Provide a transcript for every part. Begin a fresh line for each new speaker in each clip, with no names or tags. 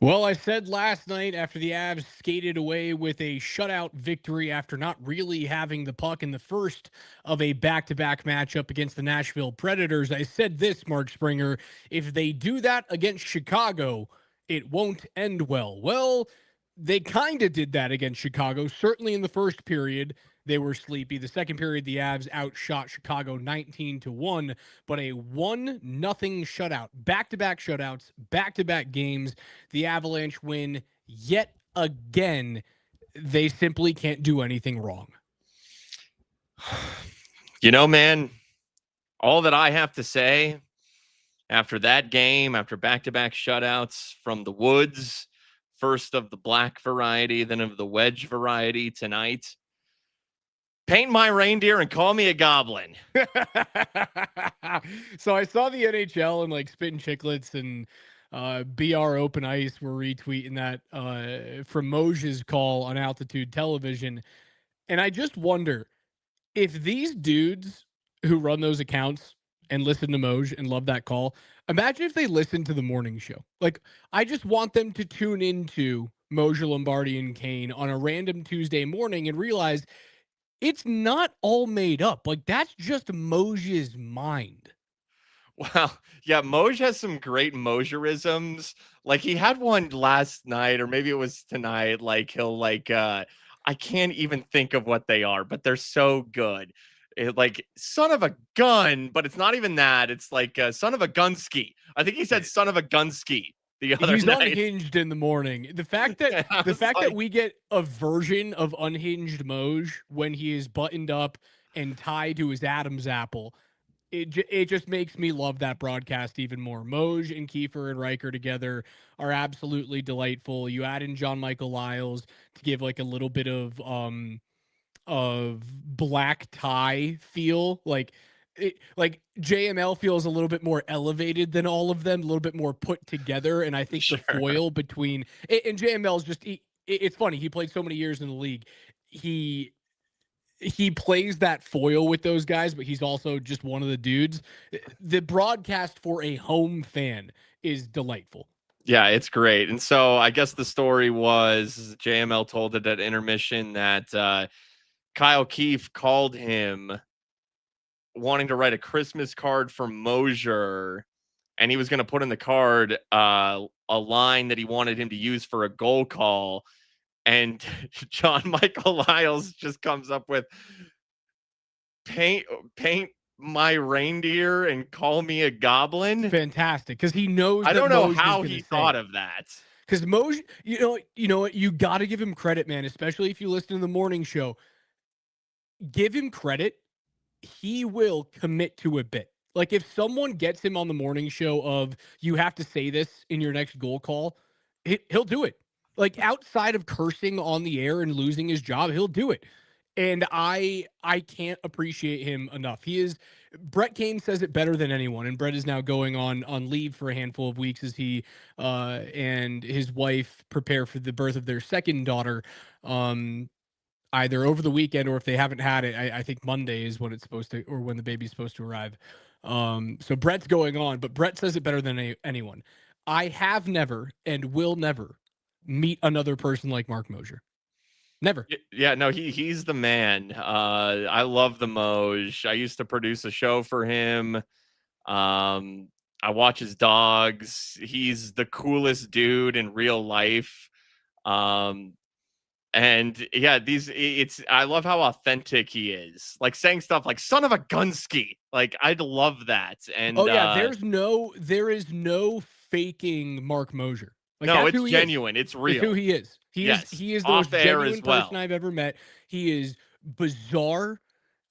Well, I said last night after the Avs skated away with a shutout victory after not really having the puck in the first of a back-to-back matchup against the Nashville Predators, I said this, Mark Springer, if they do that against Chicago, it won't end well. Well, they kind of did that against Chicago, certainly in the first period. They were sleepy. The second period, the Avs outshot Chicago 19-1, but a 1-0 shutout, back-to-back shutouts, back-to-back games. The Avalanche win yet again. They simply can't do anything wrong.
You know, man, all that I have to say after that game, after back-to-back shutouts from the Woods, first of the black variety, then of the wedge variety tonight, paint my reindeer and call me a goblin.
So I saw the NHL and like Spittin' Chicklets and BR Open Ice were retweeting that from Moj's call on Altitude Television. And I just wonder if these dudes who run those accounts and listen to Moj and love that call, imagine if they listen to the morning show. Like, I just want them to tune into Moj Lombardi and Kane on a random Tuesday morning and realize it's not all made up. Like, that's just Moj's mind.
Well, yeah, Moj has some great Mojerisms. Like he had one last night, or maybe it was tonight. Like he'll I can't even think of what they are, but they're so good. Like son of a gun, but it's not even that. It's like son of a gunski. I think he said son of a gunski the other
He's
night.
unhinged in the morning. The fact that that we get a version of unhinged Moj when he is buttoned up and tied to his Adam's apple, it just makes me love that broadcast even more. Moj and Kiefer and Riker together are absolutely delightful. You add in John Michael Lyles to give like a little bit of black tie feel, like JML feels a little bit more elevated than all of them, a little bit more put together. And I think
Sure.
the foil between and JML is just it's funny. He played so many years in the league. He plays that foil with those guys, but he's also just one of the dudes. The broadcast for a home fan is delightful.
Yeah, it's great. And so I guess the story was JML told it at intermission that Kyle Keefe called him wanting to write a Christmas card for Mosier, and he was going to put in the card a line that he wanted him to use for a goal call. And John Michael Lyles just comes up with paint my reindeer and call me a goblin.
Fantastic, because he knows.
I don't know how he thought of that.
Because Moj, you know what, you got to give him credit, man. Especially if you listen to the morning show, give him credit. He will commit to a bit. Like if someone gets him on the morning show of you have to say this in your next goal call, he'll do it. Like outside of cursing on the air and losing his job, he'll do it. And I can't appreciate him enough. He is Brett Kane says it better than anyone, and Brett is now going on leave for a handful of weeks as he and his wife prepare for the birth of their second daughter. Either over the weekend or if they haven't had it, I think Monday is when it's supposed to, or when the baby's supposed to arrive. So Brett's going on, but Brett says it better than anyone. I have never and will never meet another person like Mark Mosier. Never.
Yeah, no, he's the man. I love the Moj. I used to produce a show for him. I watch his dogs. He's the coolest dude in real life. And yeah, I love how authentic he is. Like saying stuff like son of a gunski. Like I'd love that. And
there is no faking Mark Mosier. Like,
no, it's genuine. It's real.
It's who he is. He is the most genuine person I've ever met. He is bizarre.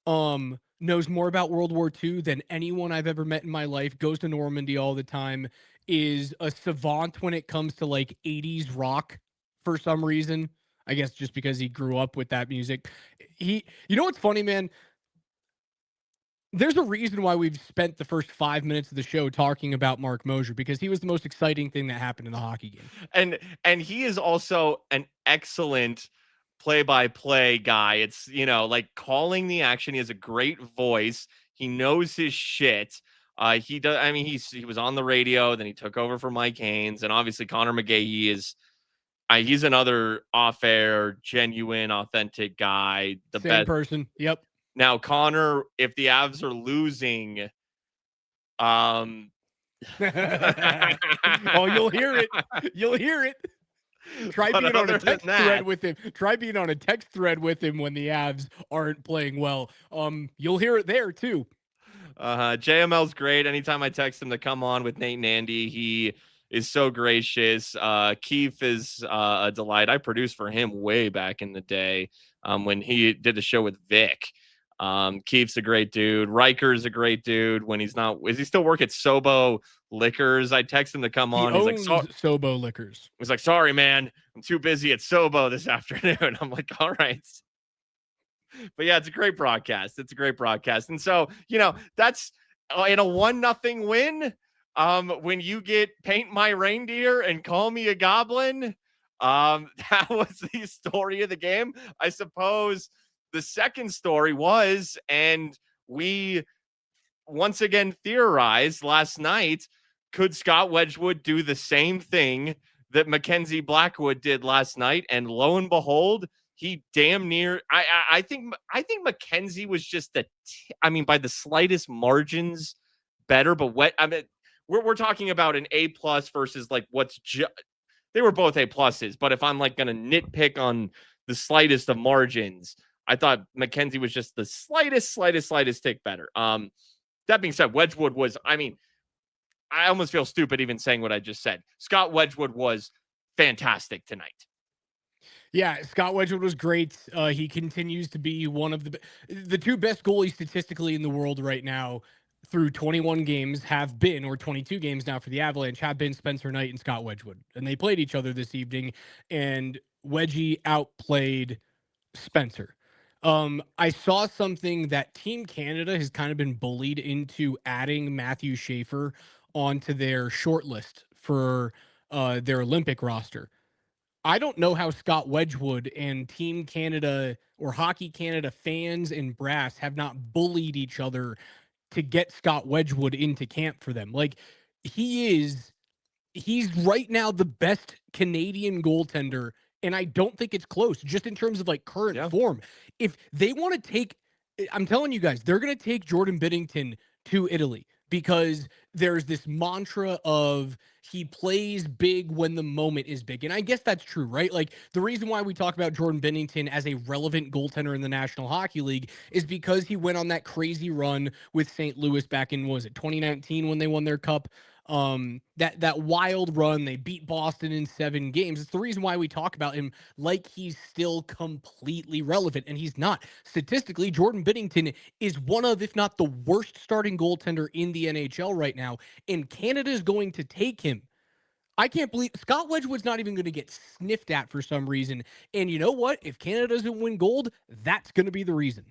Knows more about World War II than anyone I've ever met in my life. Goes to Normandy all the time. Is a savant when it comes to like 80s rock for some reason. I guess just because he grew up with that music. You know what's funny, man? There's a reason why we've spent the first 5 minutes of the show talking about Mark Mosier, because he was the most exciting thing that happened in the hockey game.
And he is also an excellent play-by-play guy. It's, like calling the action. He has a great voice. He knows his shit. He does. I mean, he was on the radio, then he took over for Mike Haynes, and obviously Connor McGahey is. He's another off-air, genuine, authentic guy. The
Same
best.
person. Yep.
Now, Connor, if the Avs are losing,
Oh, you'll hear it. You'll hear it. Try being on a text thread with him. Try being on a text thread with him when the Avs aren't playing well. You'll hear it there too.
JML's great. Anytime I text him to come on with Nate and Andy, he is so gracious. Keith is a delight. I produced for him way back in the day when he did the show with Vic. Keith's a great dude. Riker's a great dude. When he's not, is he still work at Sobo Liquors? I text him to come on.
He's like, Sobo Liquors.
He's like, sorry, man, I'm too busy at Sobo this afternoon. I'm like, all right. But yeah, it's a great broadcast. It's a great broadcast. And so, that's in a 1-0 win. When you get paint my reindeer and call me a goblin, that was the story of the game. I suppose the second story was, and we once again theorized last night, could Scott Wedgwood do the same thing that Mackenzie Blackwood did last night? And lo and behold, he damn near. I think Mackenzie was just by the slightest margins better. But we're talking about an A+ versus like they were both A+. But if I'm like going to nitpick on the slightest of margins, I thought Mackenzie was just the slightest tick better. That being said, Wedgwood was. I almost feel stupid even saying what I just said. Scott Wedgwood was fantastic tonight.
Yeah, Scott Wedgwood was great. He continues to be one of the two best goalies statistically in the world right now through 21 games have been, or 22 games now for the Avalanche, have been Spencer Knight and Scott Wedgwood. And they played each other this evening, and Wedgie outplayed Spencer. I saw something that Team Canada has kind of been bullied into adding Matthew Schaefer onto their short list for their Olympic roster. I don't know how Scott Wedgwood and Team Canada or Hockey Canada fans and brass have not bullied each other to get Scott Wedgwood into camp for them. Like, he's right now the best Canadian goaltender, and I don't think it's close, just in terms of like current form. If they want to I'm telling you guys, they're going to take Jordan Binnington to Italy, because there's this mantra of he plays big when the moment is big. And I guess that's true, right? Like, the reason why we talk about Jordan Binnington as a relevant goaltender in the National Hockey League is because he went on that crazy run with St. Louis back in, 2019 when they won their cup? That wild run, they beat Boston in 7 games. It's the reason why we talk about him like he's still completely relevant, and he's not. Statistically, Jordan Binnington is one of, if not the worst starting goaltender in the NHL right now, and Canada is going to take him. I can't believe Scott Wedgwood's not even going to get sniffed at for some reason. And you know what? If Canada doesn't win gold, that's going to be the reason.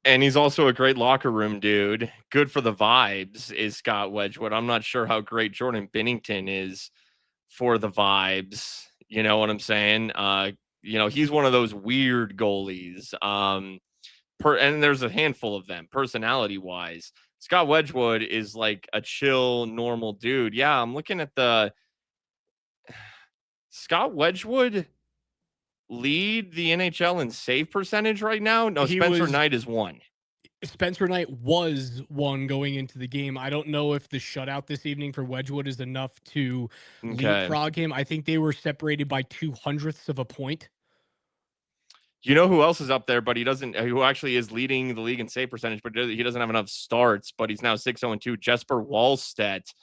And he's also a great locker room dude. Good for the vibes is Scott Wedgwood. I'm not sure how great Jordan Binnington is for the vibes. You know what I'm saying? He's one of those weird goalies. And there's a handful of them, personality-wise. Scott Wedgwood is like a chill, normal dude. Yeah, I'm looking at the Scott Wedgwood lead the NHL in save percentage right now. No, Spencer Knight is 1.
Spencer Knight was 1 going into the game. I don't know if the shutout this evening for Wedgwood is enough to leapfrog him. I think they were separated by 0.02 of a point.
You know who else is up there, but who actually is leading the league in save percentage, but he doesn't have enough starts, but he's now 6-0-2. Jesper Wallstedt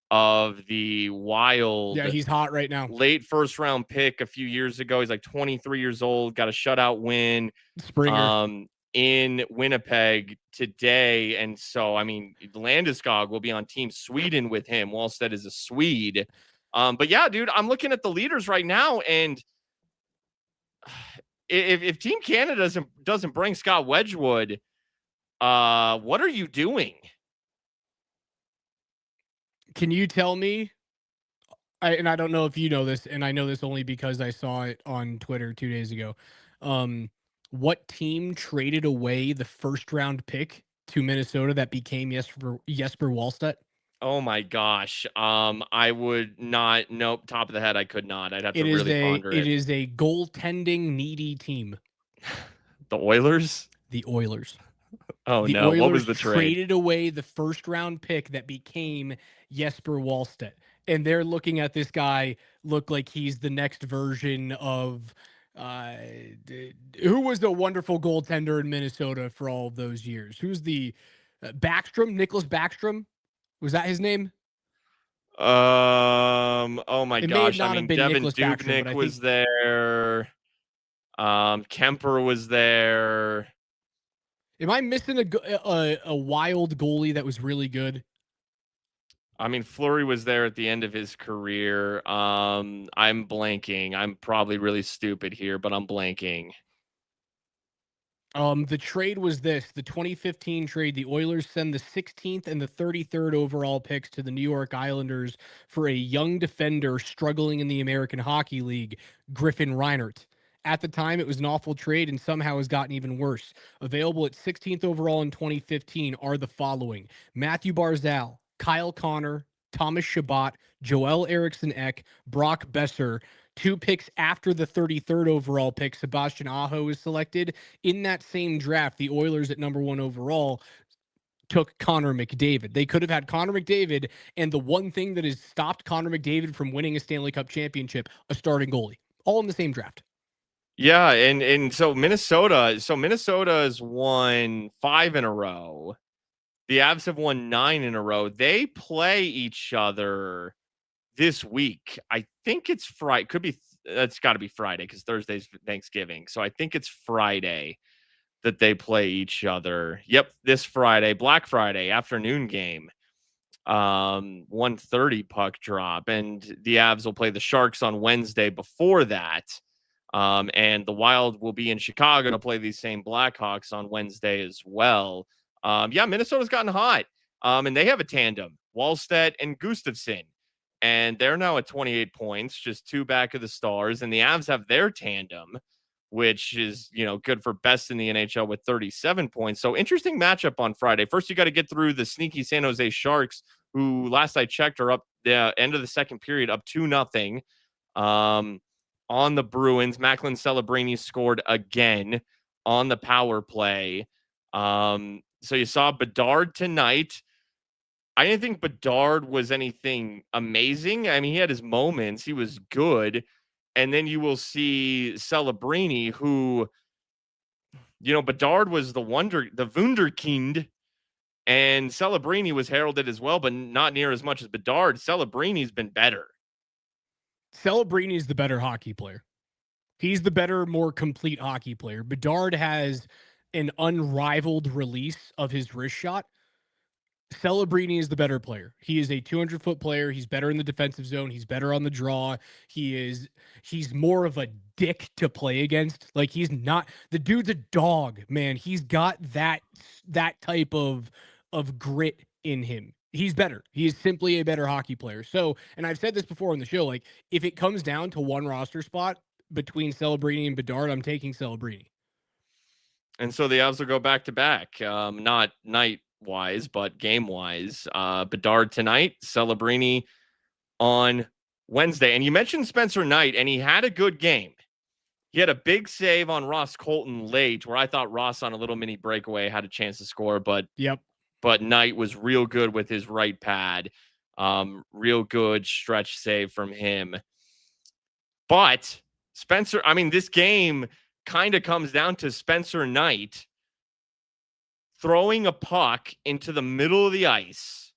of the Wild.
Yeah, he's hot right now.
Late first-round pick a few years ago. He's like 23 years old, got a shutout win.
Springer.
In Winnipeg today. And so, Landeskog will be on Team Sweden with him. Wallstedt is a Swede. But yeah, dude, I'm looking at the leaders right now, and if Team Canada doesn't bring Scott Wedgwood, what are you doing?
Can you tell me? And I don't know if you know this, and I know this only because I saw it on Twitter 2 days ago. What team traded away the first round pick to Minnesota that became Jesper Wallstedt?
Oh my gosh. I would not. Nope. Top of the head, I could not. I'd have to
It is
really
a
ponder
it
it.
is a goaltending needy team.
The Oilers?
The Oilers.
Oh
The
no. What
Oilers
was the trade?
traded away the first round pick that became Jesper Wallstedt. And they're looking at this guy look like he's the next version of who was the wonderful goaltender in Minnesota for all of those years? Who's the Backstrom? Nicholas Backstrom? Was that his name?
Oh my
It may
gosh. I
not have
mean,
been
Devin
Nicholas Backstrom, but
Dubnyk
I think
was there. Kemper was there.
am I missing a wild goalie that was really good?
I mean, Fleury was there at the end of his career. I'm blanking. I'm probably really stupid here, but I'm blanking.
The trade was this: the 2015 trade. The Oilers send the 16th and the 33rd overall picks to the New York Islanders for a young defender struggling in the American Hockey League, Griffin Reinert. At the time, it was an awful trade and somehow has gotten even worse. Available at 16th overall in 2015 are the following: Matthew Barzal, Kyle Connor, Thomas Shabbat, Joel Eriksson Ek, Brock Besser. 2 picks after the 33rd overall pick, Sebastian Aho is selected. In that same draft, the Oilers at number 1 overall took Connor McDavid. They could have had Connor McDavid, and the one thing that has stopped Connor McDavid from winning a Stanley Cup championship, a starting goalie, all in the same draft.
Yeah, and so Minnesota's won 5 in a row. The Avs have won 9 in a row. They play each other this week. I think it's Friday. Could be. That's got to be Friday because Thursday's Thanksgiving. So I think it's Friday that they play each other. Yep, this Friday, Black Friday afternoon game. 1:30 puck drop, and the Avs will play the Sharks on Wednesday before that. And the Wild will be in Chicago to play these same Blackhawks on Wednesday as well. Yeah, Minnesota's gotten hot. And they have a tandem, Wallstedt and Gustafsson. And they're now at 28 points, just 2 back of the Stars. And the Avs have their tandem, which is, good for best in the NHL with 37 points. So interesting matchup on Friday. First, you got to get through the sneaky San Jose Sharks, who last I checked are up the end of the second period, up 2-0. On the Bruins. Macklin Celebrini scored again on the power play. So you saw Bedard tonight. I didn't think Bedard was anything amazing. I mean, he had his moments. He was good. And then you will see Celebrini, who, Bedard was the wunderkind, and Celebrini was heralded as well, but not near as much as Bedard. Celebrini's been better.
Celebrini is the better hockey player. He's the better, more complete hockey player. Bedard has an unrivaled release of his wrist shot. Celebrini is the better player. He is a 200-foot player. He's better in the defensive zone. He's better on the draw. He's more of a dick to play against. Like, he's not the dude's a dog, man. He's got that type of grit in him. He's better. He is simply a better hockey player. So, and I've said this before on the show, like, if it comes down to one roster spot between Celebrini and Bedard, I'm taking Celebrini.
And so the Avs will go back to back, not night wise, but game wise. Bedard tonight, Celebrini on Wednesday. And you mentioned Spencer Knight, and he had a good game. He had a big save on Ross Colton late, where I thought Ross on a little mini breakaway had a chance to score, but Knight was real good with his right pad. Real good stretch save from him. But Spencer, I mean, this game kind of comes down to Spencer Knight throwing a puck into the middle of the ice.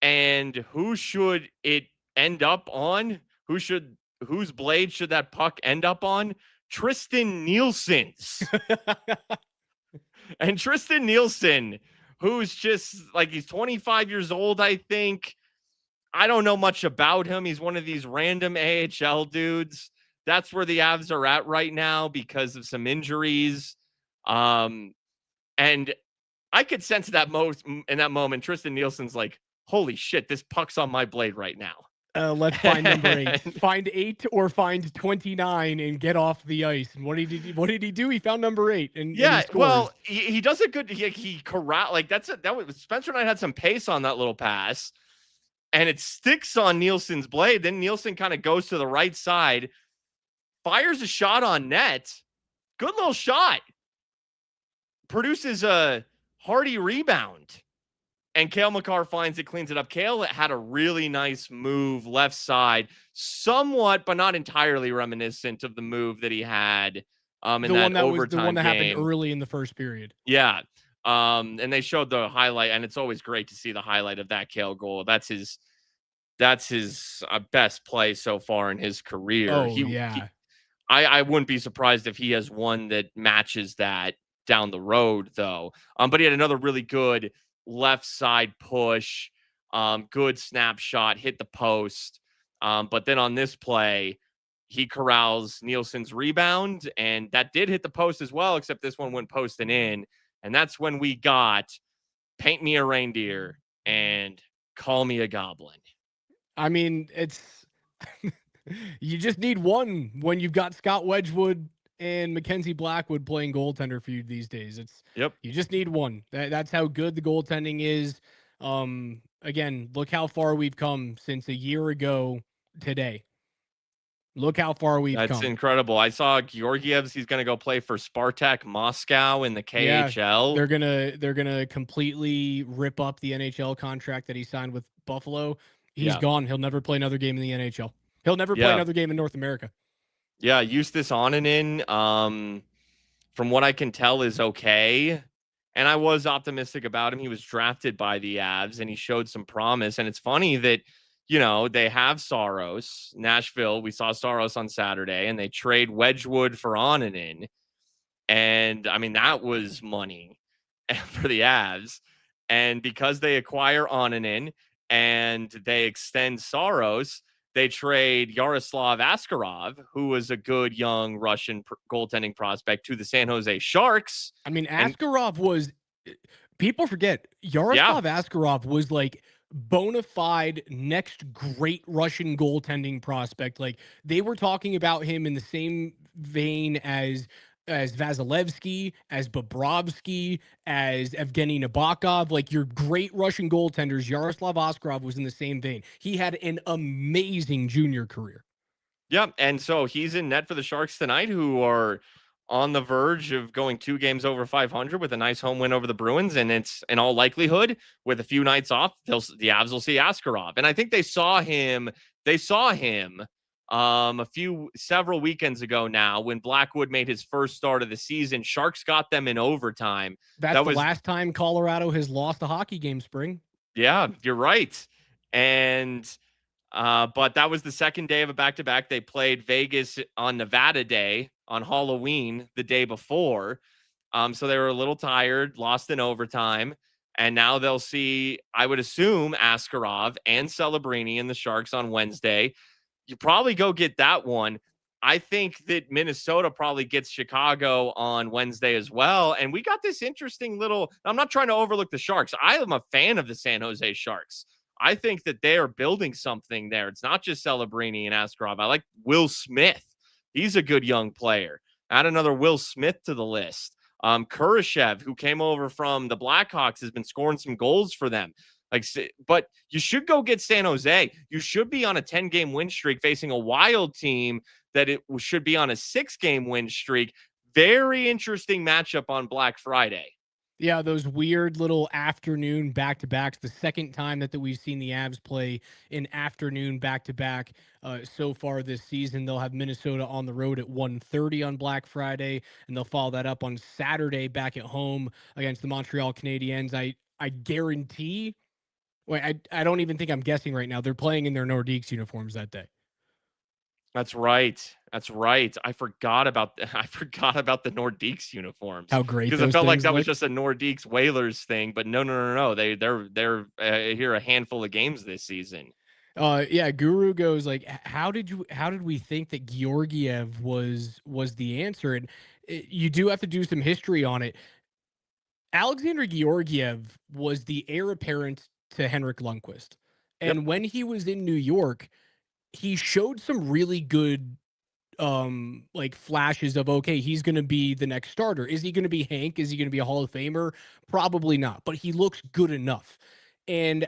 And who should it end up on? Whose blade should that puck end up on? Tristan Nielsen's. And Tristan Nielsen, who's just like, he's 25 years old, I think. I don't know much about him. He's one of these random AHL dudes. That's where the Avs are at right now because of some injuries. And I could sense that most in that moment, Tristan Nielsen's like, holy shit, this puck's on my blade right now.
Let's find number 8.
And
Find 8 or find 29 and get off the ice. And what did he do? He found number 8 and he
yeah,
scores.
well, he does a good he corral like that was Spencer Knight had some pace on that little pass, and it sticks on Nielsen's blade. Then Nielsen kind of goes to the right side, fires a shot on net. Good little shot. Produces a hardy rebound. And Cale Makar finds it, cleans it up. Cale had a really nice move left side, somewhat, but not entirely reminiscent of the move that he had in
The
that
one that was the one
overtime
that happened
game.
early in the first period.
Yeah. And they showed the highlight, and it's always great to see the highlight of that Cale goal. That's his best play so far in his career.
Oh, yeah.
I wouldn't be surprised if he has one that matches that down the road, though. But he had another really good left side push, good snapshot, hit the post. But then on this play, he corrals Nielsen's rebound, and that did hit the post as well, except this one went posting in. And that's when we got Paint Me a Reindeer and Call Me a Goblin.
I mean, it's you just need one when you've got Scott Wedgwood and Mackenzie Blackwood playing goaltender for you these days. You just need one. That's how good the goaltending is. Again, look how far we've come since a year ago today. Look how far we've come.
That's incredible. I saw Georgiev's. He's going to go play for Spartak Moscow in the KHL.
Yeah, they're gonna completely rip up the NHL contract that he signed with Buffalo. He's gone. He'll never play another game in the NHL. He'll never play another game in North America.
Yeah, Justus Onanen, from what I can tell, is okay. And I was optimistic about him. He was drafted by the Avs, and he showed some promise. And it's funny that, they have Saros. Nashville, we saw Saros on Saturday, and they trade Wedgewood for Onanen. And, I mean, that was money for the Avs. And because they acquire Onanen and they extend Saros, they trade Yaroslav Askarov, who was a good young Russian goaltending prospect, to the San Jose Sharks.
I mean, Askarov was – people forget, Yaroslav Askarov was like bona fide next great Russian goaltending prospect. Like, they were talking about him in the same vein as Vasilevsky, as Bobrovsky, as Evgeny Nabokov, like your great Russian goaltenders. Yaroslav Askarov was in the same vein. He had an amazing junior career.
Yep, and so he's in net for the Sharks tonight, who are on the verge of going 2 games over 500 with a nice home win over the Bruins, and it's in all likelihood, with a few nights off, the Avs will see Askarov. And I think they saw him several weekends ago now when Blackwood made his first start of the season. Sharks got them in overtime.
That was the last time Colorado has lost a hockey game, Spring.
Yeah, you're right. And but that was the second day of a back-to-back. They played Vegas on Nevada Day, on Halloween, the day before. So they were a little tired, lost in overtime. And now they'll see, I would assume, Askarov and Celebrini and the Sharks on Wednesday. You probably go get that one. I think that Minnesota probably gets Chicago on Wednesday as well. And we got this interesting little, I'm not trying to overlook the Sharks. I am a fan of the San Jose Sharks. I think that they are building something there. It's not just Celebrini and Askarov. I like Will Smith. He's a good young player. Add another Will Smith to the list. Kurashev, who came over from the Blackhawks, has been scoring some goals for them. But you should go get San Jose. You should be on a 10-game win streak facing a Wild team that it should be on a 6-game win streak. Very interesting matchup on Black Friday.
Yeah, those weird little afternoon back-to-backs. The second time that we've seen the Avs play an afternoon back-to-back so far this season. They'll have Minnesota on the road at 1:30 on Black Friday, and they'll follow that up on Saturday back at home against the Montreal Canadiens. I guarantee – I don't even think I'm guessing right now. They're playing in their Nordiques uniforms that day.
That's right. I forgot about the Nordiques uniforms.
How great!
Because I felt like that was just a Nordiques Whalers thing, but no. They're here a handful of games this season.
Yeah, Guru goes like, how did we think that Georgiev was the answer? And you do have to do some history on it. Alexander Georgiev was the heir apparent to Henrik Lundqvist. And when he was in New York, he showed some really good like flashes of, okay, he's going to be the next starter. Is he going to be Hank? Is he going to be a Hall of Famer? Probably not, but he looks good enough. And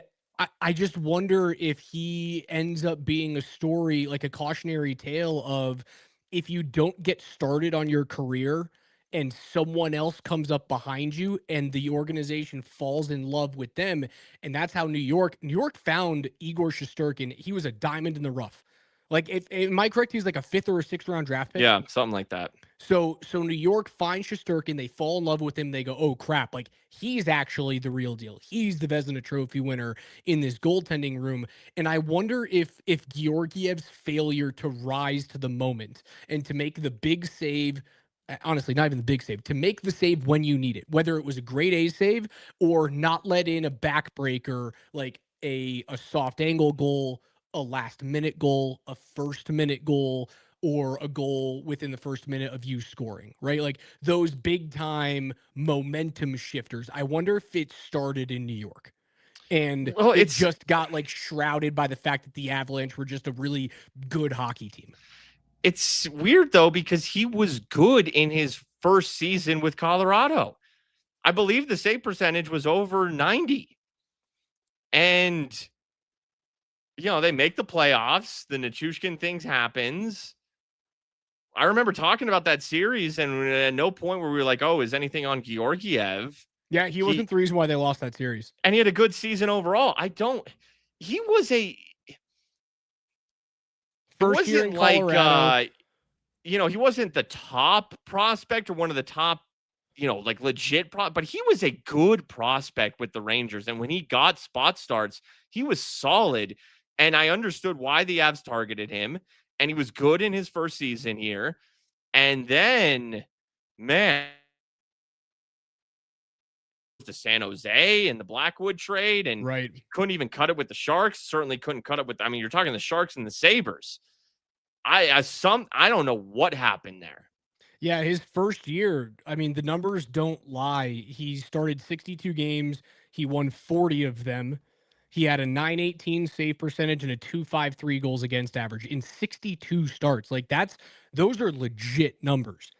I just wonder if he ends up being a story, like a cautionary tale of, if you don't get started on your career and someone else comes up behind you and the organization falls in love with them. And that's how New York found Igor Shesterkin. He was a diamond in the rough. Like, if am I correct? He's like a 5th or a 6th round draft pick.
Yeah, something like that.
So New York finds Shesterkin, they fall in love with him. They go, oh crap, like he's actually the real deal. He's the Vezina Trophy winner in this goaltending room. And I wonder if Georgiev's failure to rise to the moment and to make the big save, honestly, not even the big save, to make the save when you need it, whether it was a grade A save or not let in a backbreaker like a soft angle goal, a last minute goal, a first minute goal, or a goal within the first minute of you scoring, right? Like those big time momentum shifters. I wonder if it started in New York and
Well,
it
it's
just got like shrouded by the fact that the Avalanche were just a really good hockey team.
it's weird though, because he was good in his first season with Colorado. I believe the save percentage was over 90. And they make the playoffs. The Nichushkin things happens. I remember talking about that series, and at no point where we were like, "Oh, is anything on Georgiev?"
Yeah, he wasn't the reason why they lost that series.
And he had a good season overall. He was a. It
First year
wasn't
in
like
Colorado.
he wasn't the top prospect or one of the top, like legit but he was a good prospect with the Rangers. And when he got spot starts, he was solid. And I understood why the Avs targeted him. And he was good in his first season here. And then, man, to San Jose and the Blackwood trade, and
Right.
he couldn't even cut it with the Sharks. Certainly couldn't cut it with. I mean, you're talking the Sharks and the Sabres. I don't know what happened there.
Yeah, his first year, I mean, the numbers don't lie. He started 62 games, he won 40 of them. He had a 918 save percentage and a 253 goals against average in 62 starts. Like those are legit numbers.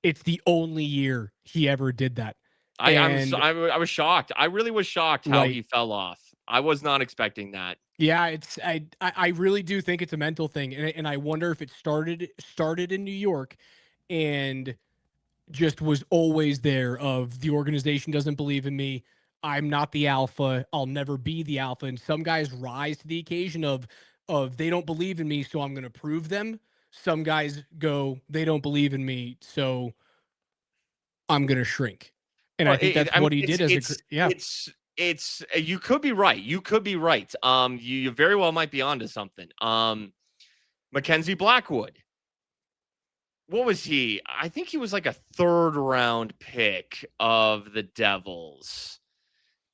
It's the only year he ever did that. And
I was shocked. I really was shocked how
right.
he fell off. I was not expecting that.
Yeah, I really do think it's a mental thing. And I wonder if it started in New York and just was always there of, the organization doesn't believe in me. I'm not the alpha. I'll never be the alpha. And some guys rise to the occasion of they don't believe in me, so I'm going to prove them. Some guys go, they don't believe in me, so I'm going to shrink. And I
Well,
think that's
I mean,
what he did yeah.
it's you could be right. You could be right. You very well might be onto something. Mackenzie Blackwood. What was he? I think he was like a 3rd round pick of the Devils.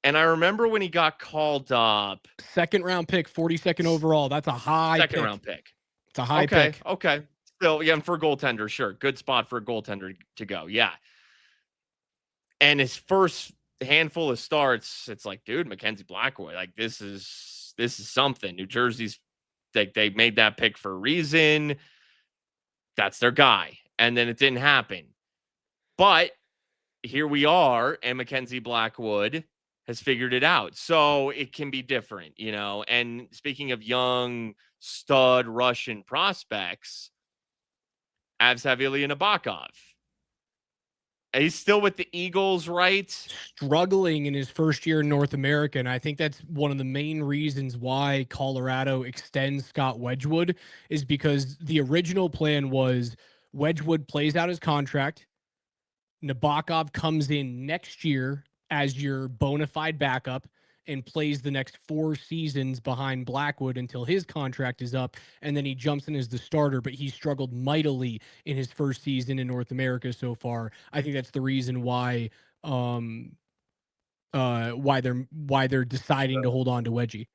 And I remember when he got called up.
2nd round pick, 42nd overall. That's a high
Second
pick.
round pick.
It's a high
Okay.
pick.
Okay. Still, yeah, and for a goaltender, sure. Good spot for a goaltender to go. Yeah. And his first handful of starts, it's like, dude, Mackenzie Blackwood, like this is something. New Jersey's they made that pick for a reason. That's their guy. And then it didn't happen. But here we are, and Mackenzie Blackwood has figured it out. So it can be different, And speaking of young stud Russian prospects, Avs have Ilya Nabokov. He's still with the Eagles, right?
Struggling in his first year in North America. And I think that's one of the main reasons why Colorado extends Scott Wedgwood, is because the original plan was Wedgwood plays out his contract. Nabokov comes in next year as your bona fide backup and plays the next 4 seasons behind Blackwood until his contract is up, and then he jumps in as the starter. But he struggled mightily in his first season in North America so far. I think that's the reason why why they're deciding to hold on to Wedgie.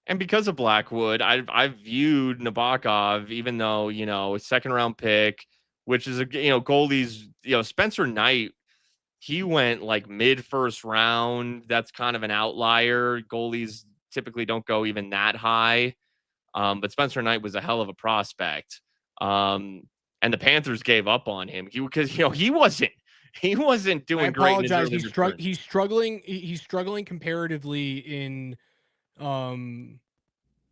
And because of Blackwood, I've viewed Nabokov, even though, a 2nd round pick, which is goalies, Spencer Knight, he went like mid first round. That's kind of an outlier. Goalies typically don't go even that high. But Spencer Knight was a hell of a prospect. And the Panthers gave up on him because he wasn't
I
doing great in his
apologize.
early return.
He's struggling. He's struggling comparatively in.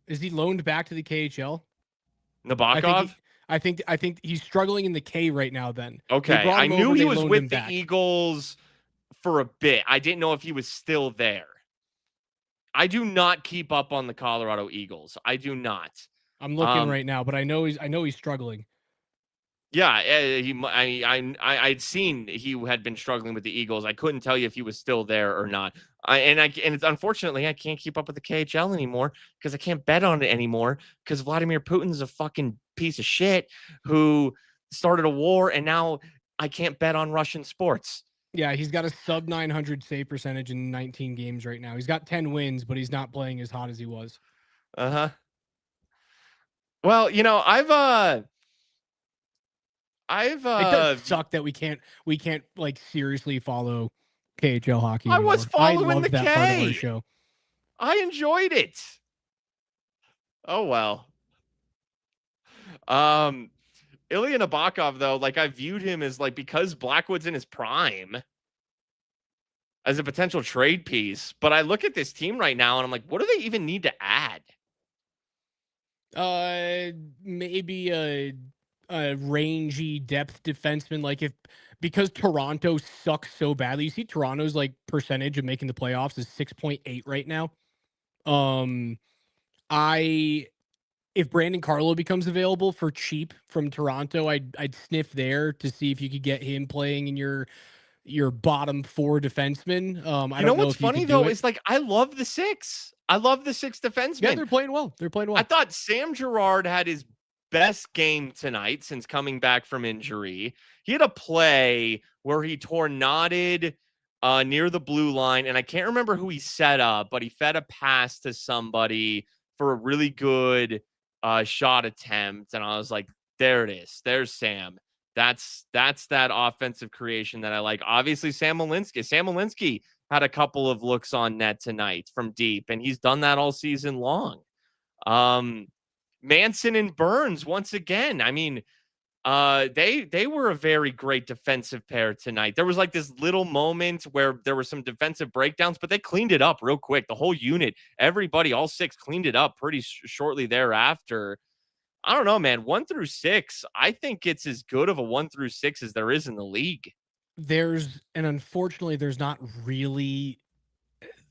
Is he loaned back to the KHL?
Nabokov?
I think he's struggling in the K right now. Then they
Okay,
brought
I
him
knew
over,
he
they
was
loaned
with
him
the
back.
Eagles for a bit. I didn't know if he was still there. I do not keep up on the Colorado Eagles. I do not.
I'm looking right now, but I know he's struggling.
Yeah, I'd seen he had been struggling with the Eagles. I couldn't tell you if he was still there or not. Unfortunately I can't keep up with the KHL anymore because I can't bet on it anymore because Vladimir Putin's a fucking piece of shit who started a war, and now I can't bet on Russian sports.
Yeah, he's got a sub 900 save percentage in 19 games right now. He's got 10 wins, but he's not playing as hot as he was.
Uh-huh. Well,
It does suck that we can't like seriously follow KHL hockey anymore.
I was following
loved
the
that
K.
part of our show.
I enjoyed it. Oh well. Ilya Nabokov, though, like I viewed him as because Blackwood's in his prime as a potential trade piece. But I look at this team right now and I'm like, what do they even need to add?
Maybe a rangy depth defenseman. Because Toronto sucks so badly. You see Toronto's percentage of making the playoffs is 6.8 right now. If Brandon Carlo becomes available for cheap from Toronto, I'd sniff there to see if you could get him playing in your bottom four defensemen. I don't know
what's
if you
funny
could do
though
it.
is I love the six. I love the six defensemen.
Yeah, they're playing well.
I thought Sam Girard had his best game tonight since coming back from injury. He had a play where he tornaded near the blue line, and I can't remember who he set up, but he fed a pass to somebody for a really good shot attempt, and I was like, there it is. There's Sam. That's that offensive creation that I like. Obviously, Sam Malinsky had a couple of looks on net tonight from deep, and he's done that all season long. Manson and Burns once again. I mean, they were a very great defensive pair tonight. There was this little moment where there were some defensive breakdowns, but they cleaned it up real quick. The whole unit, everybody, all six cleaned it up pretty shortly thereafter. I don't know, man. 1 through 6, I think it's as good of a 1 through 6 as there is in the league.
Unfortunately,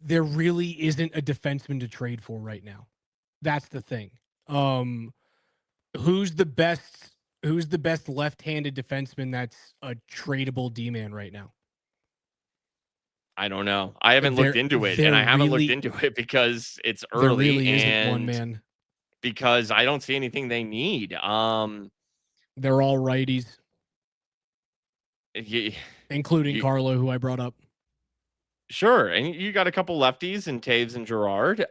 there really isn't a defenseman to trade for right now. That's the thing. Who's the best left-handed defenseman that's a tradable D-man right now?
I don't know. I haven't looked into it, and I haven't looked into it because it's early.
There really isn't one, man.
Because I don't see anything they need. They're
all righties. Including Carlo, who I brought up.
Sure. And you got a couple lefties in Taves and Girard.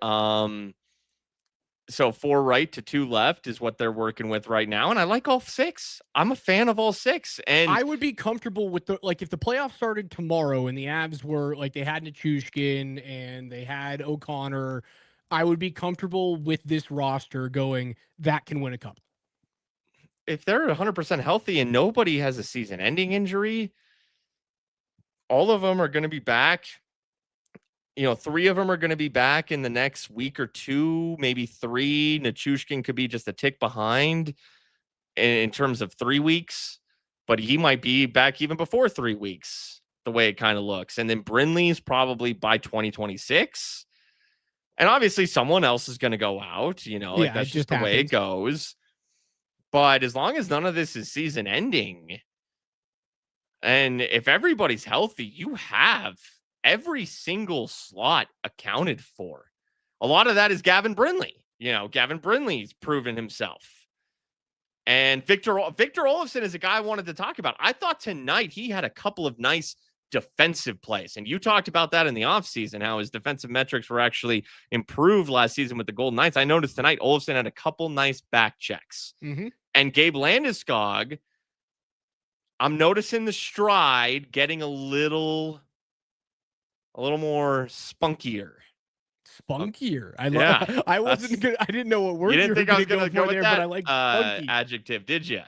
So 4 right to 2 left is what they're working with right now. And I like all 6. I'm a fan of all 6. And
I would be comfortable with if the playoffs started tomorrow and the Avs were they had Nichushkin and they had O'Connor, I would be comfortable with this roster going, that can win a cup.
If they're 100% healthy and nobody has a season-ending injury, all of them are going to be back. 3 of them are going to be back in the next week or 2, maybe 3. Nichushkin could be just a tick behind in terms of 3 weeks, but he might be back even before 3 weeks, the way it kind of looks. And then Brindley's probably by 2026. And obviously someone else is going to go out, that's just the way it goes. But as long as none of this is season ending, and if everybody's healthy, you have every single slot accounted for. A lot of that is Gavin Brindley. Gavin Brindley's proven himself. And Victor Olofsson is a guy I wanted to talk about. I thought tonight he had a couple of nice defensive plays. And you talked about that in the offseason, how his defensive metrics were actually improved last season with the Golden Knights. I noticed tonight Olofsson had a couple nice back checks.
Mm-hmm.
And Gabe Landeskog, I'm noticing the stride getting a little more spunkier.
spunkier. I love.
Yeah,
I wasn't good. I didn't know what word
you
you
didn't
were
think I was
going
gonna
to
go
go for
with
there,
that
but I like spunky.
adjective, did you?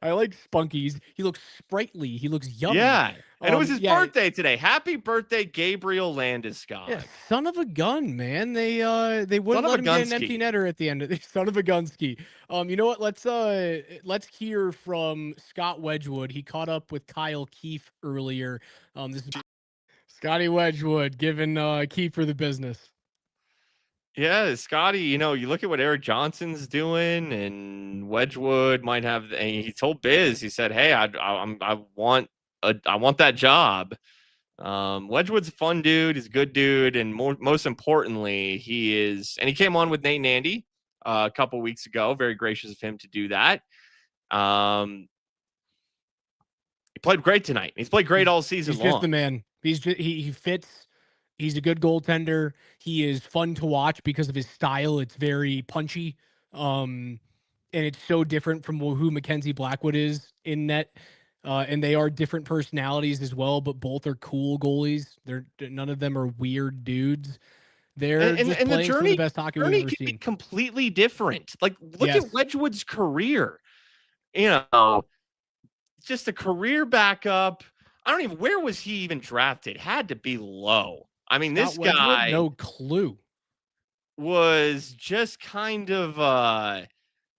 I like spunkies. He looks sprightly. He looks yummy.
Yeah, and it was his
Yeah,
birthday today. Happy birthday, Gabriel
yeah,
Landeskog.
son of a gun, man. They
Son
wouldn't
of a
let him get an empty
gunski.
netter at the end of the son of a gunski. You know what? Let's hear from Scott Wedgwood. He caught up with Kyle Keefe earlier. This is Scotty Wedgwood giving Kiefer the business.
Yeah, Scotty, you know, you look at what Eric Johnson's doing, and Wedgewood might have. And he told Biz, he said, "Hey, I want that job." Wedgewood's a fun dude. He's a good dude, and most importantly, he came on with Nate and Andy a couple weeks ago. Very gracious of him to do that. He played great tonight. He's played great all season
He's just the
long.
man. He fits. He's a good goaltender. He is fun to watch because of his style. It's very punchy. And it's so different from who Mackenzie Blackwood is in net. And they are different personalities as well, but both are cool goalies. None of them are weird dudes. They're just
And the
playing some of the best hockey we've
journey
ever
can be
seen.
completely different. Like, look
Yes.
at Wedgwood's career. You know, just a career backup. I don't even, where was he even drafted? Had to be low. I mean,
Scott
this
Wedgwood,
guy
no clue.
was just kind of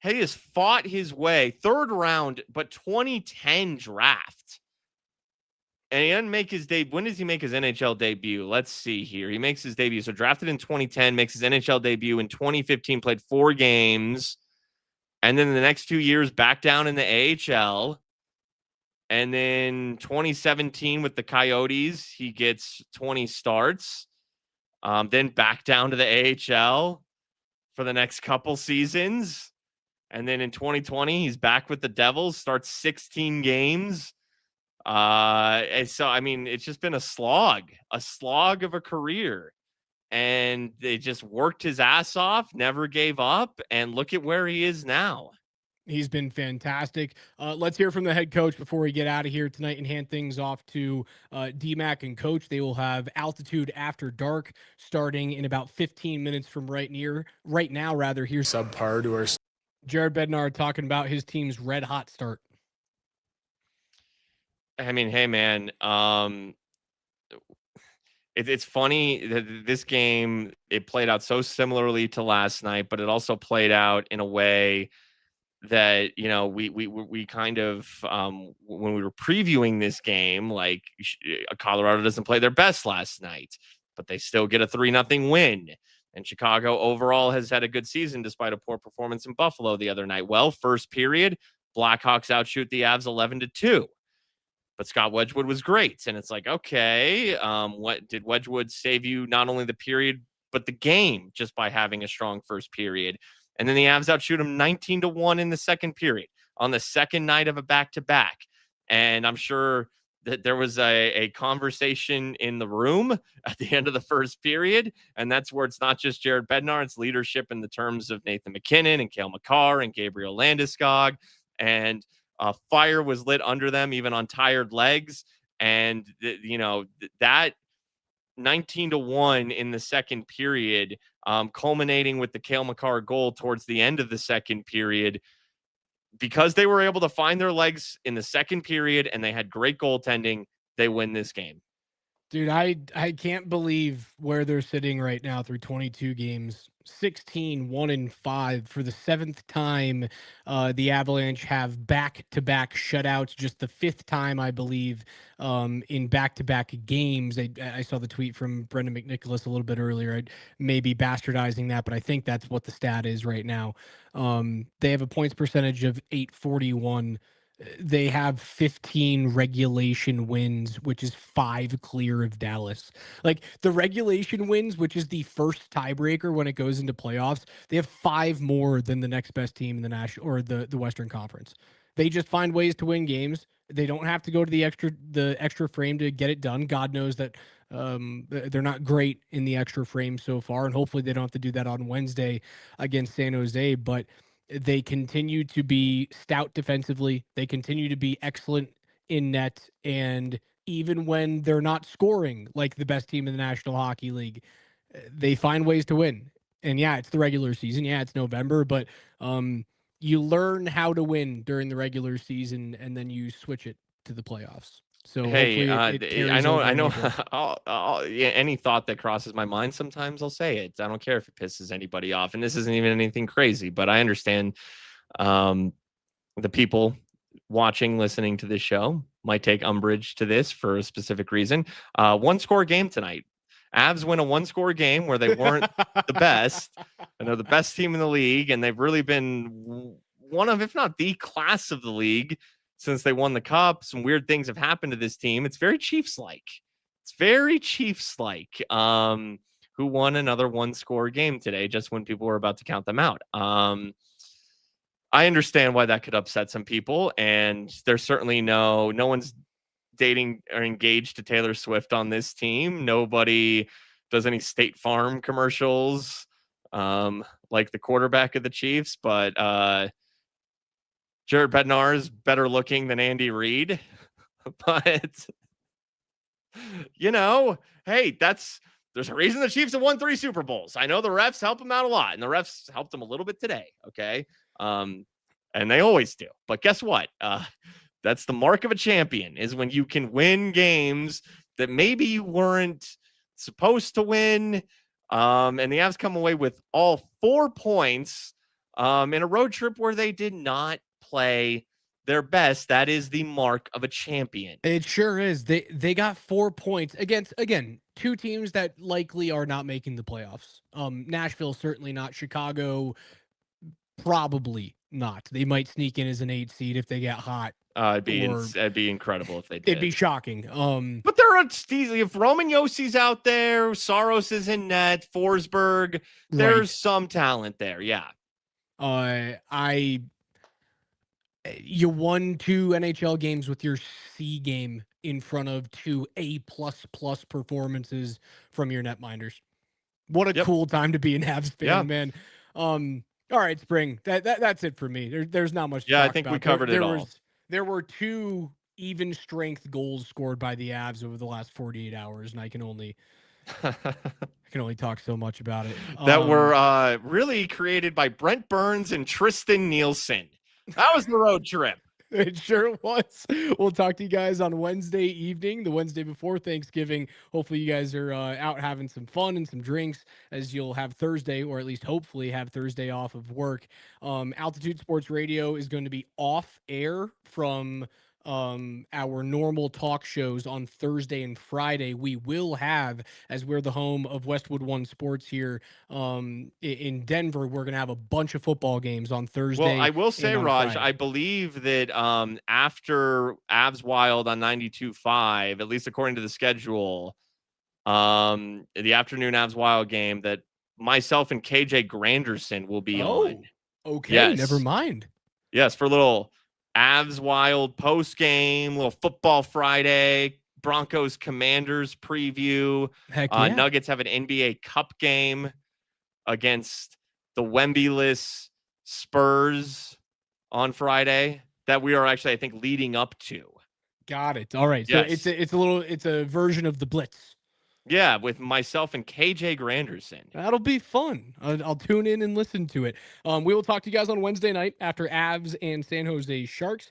he has fought his way, third round, but 2010 draft. And he doesn't make his debut. When does he make his NHL debut? Let's see here. He makes his debut. So drafted in 2010, makes his NHL debut in 2015, played 4 games. And then the next 2 years back down in the AHL. And then 2017 with the Coyotes, he gets 20 starts. Then back down to the AHL for the next couple seasons. And then in 2020, he's back with the Devils, starts 16 games. And so, I mean, it's just been a slog of a career. And they just worked his ass off, never gave up. And look at where he is now.
He's been fantastic. Let's hear from the head coach before we get out of here tonight and hand things off to DMAC and Coach. They will have Altitude After Dark starting in about 15 minutes from right now. Here's
subpar to our
Jared Bednar talking about his team's red hot start.
I mean, hey man, it's funny that this game, it played out so similarly to last night, but it also played out in a way that, you know, we kind of when we were previewing this game, like, Colorado doesn't play their best last night, but they still get a 3-0 win. And Chicago overall has had a good season despite a poor performance in Buffalo the other night. Well, first period, Blackhawks outshoot the Avs 11-2. But Scott Wedgwood was great. And it's like, okay, what did Wedgwood save you not only the period, but the game just by having a strong first period? And then the Avs outshoot him 19-1 in the second period on the second night of a back-to-back. And I'm sure that there was a conversation in the room at the end of the first period. And that's where it's not just Jared Bednar, it's leadership in the terms of Nathan MacKinnon and Cale Makar and Gabriel Landeskog. And fire was lit under them, even on tired legs. And, that 19-1 in the second period, culminating with the Cale Makar goal towards the end of the second period, because they were able to find their legs in the second period and they had great goaltending, they win this game.
Dude, I can't believe where they're sitting right now through 22 games. 16, 1-5 for the 7th time. The Avalanche have back-to-back shutouts, just the 5th time, I believe, in back-to-back games. I saw the tweet from Brendan McNicholas a little bit earlier. I may be bastardizing that, but I think that's what the stat is right now. They have a points percentage of .841. They have 15 regulation wins, which is 5 clear of Dallas. Like, the regulation wins, which is the first tiebreaker when it goes into playoffs, they have 5 more than the next best team in the national or the Western Conference. They just find ways to win games. They don't have to go to the extra frame to get it done. God knows that they're not great in the extra frame so far, and hopefully they don't have to do that on Wednesday against San Jose, but they continue to be stout defensively. They continue to be excellent in net. And even when they're not scoring like the best team in the National Hockey League, they find ways to win. And yeah, it's the regular season. Yeah, it's November, but you learn how to win during the regular season, and then you switch it to the playoffs. So
Hey,
hopefully it
I
carries
know,
over
I
in
know.
April.
Yeah, any thought that crosses my mind, sometimes I'll say it. I don't care if it pisses anybody off, and this isn't even anything crazy, but I understand um, the people watching, listening to this show might take umbrage to this for a specific reason. One score game tonight. Avs win a one score game where they weren't the best, and they're the best team in the league, and they've really been one of, if not the class of the league since they won the cup. Some weird things have happened to this team. It's very Chiefs like. It's very Chiefs like. Who won another one score game today just when people were about to count them out. I understand why that could upset some people, and there's certainly no one's dating or engaged to Taylor Swift on this team. Nobody does any State Farm commercials like the quarterback of the Chiefs, but Jared Bednar is better looking than Andy Reid. But hey, there's a reason the Chiefs have won 3 Super Bowls. I know the refs help them out a lot, and the refs helped them a little bit today. Okay. And they always do. But guess what? That's the mark of a champion, is when you can win games that maybe you weren't supposed to win. And the Avs come away with all 4 points in a road trip where they did not play their best. That is the mark of a champion.
It sure is. They got 4 points against, again, 2 teams that likely are not making the playoffs. Nashville certainly not. Chicago probably not. They might sneak in as an 8 seed if they get hot.
It'd be incredible if they did.
It'd be shocking.
But there are if Roman Yossi's out there, Saros is in net, Forsberg, there's some talent there. Yeah.
You won 2 NHL games with your C game in front of 2 A++ performances from your netminders. What a cool time to be an Avs fan, man. All right, Spring. That's it for me. There's not much to talk about.
I think we covered it all.
There were 2 even strength goals scored by the Avs over the last 48 hours, and I can only talk so much about it.
That were really created by Brent Burns and Tristan Nielsen. That was the road trip.
It sure was. We'll talk to you guys on Wednesday evening, the Wednesday before Thanksgiving. Hopefully you guys are out having some fun and some drinks, as you'll have Thursday, or at least hopefully have Thursday off of work. Altitude Sports Radio is going to be off air from our normal talk shows on Thursday and Friday. We will have, as we're the home of Westwood One Sports here in Denver, we're going to have a bunch of football games on Thursday.
Well, I will say, Raj,
Friday.
I believe that after Avs Wild on 92.5, at least according to the schedule, the afternoon Avs Wild game, that myself and KJ Granderson will be on.
Okay, yes. Never mind.
Yes, for a little Avs Wild post game, little football Friday, Broncos Commanders preview.
Heck yeah.
Nuggets have an NBA Cup game against the Wemby-less Spurs on Friday that we are actually, I think, leading up to.
Got it. All right. Yes. So it's a version of the Blitz.
Yeah, with myself and KJ Granderson.
That'll be fun. I'll tune in and listen to it. We will talk to you guys on Wednesday night after Avs and San Jose Sharks.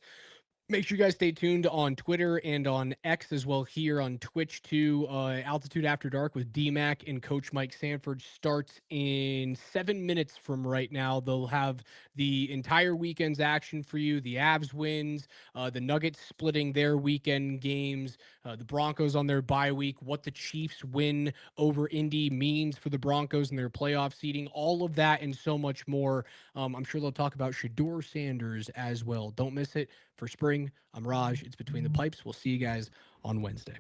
Make sure you guys stay tuned on Twitter and on X as well, here on Twitch too. Altitude After Dark with DMAC and Coach Mike Sanford starts in 7 minutes from right now. They'll have the entire weekend's action for you. The Avs wins, the Nuggets splitting their weekend games, the Broncos on their bye week, what the Chiefs win over Indy means for the Broncos and their playoff seeding, all of that and so much more. I'm sure they'll talk about Shedeur Sanders as well. Don't miss it. For Spring, I'm Raj. It's Between the Pipes. We'll see you guys on Wednesday.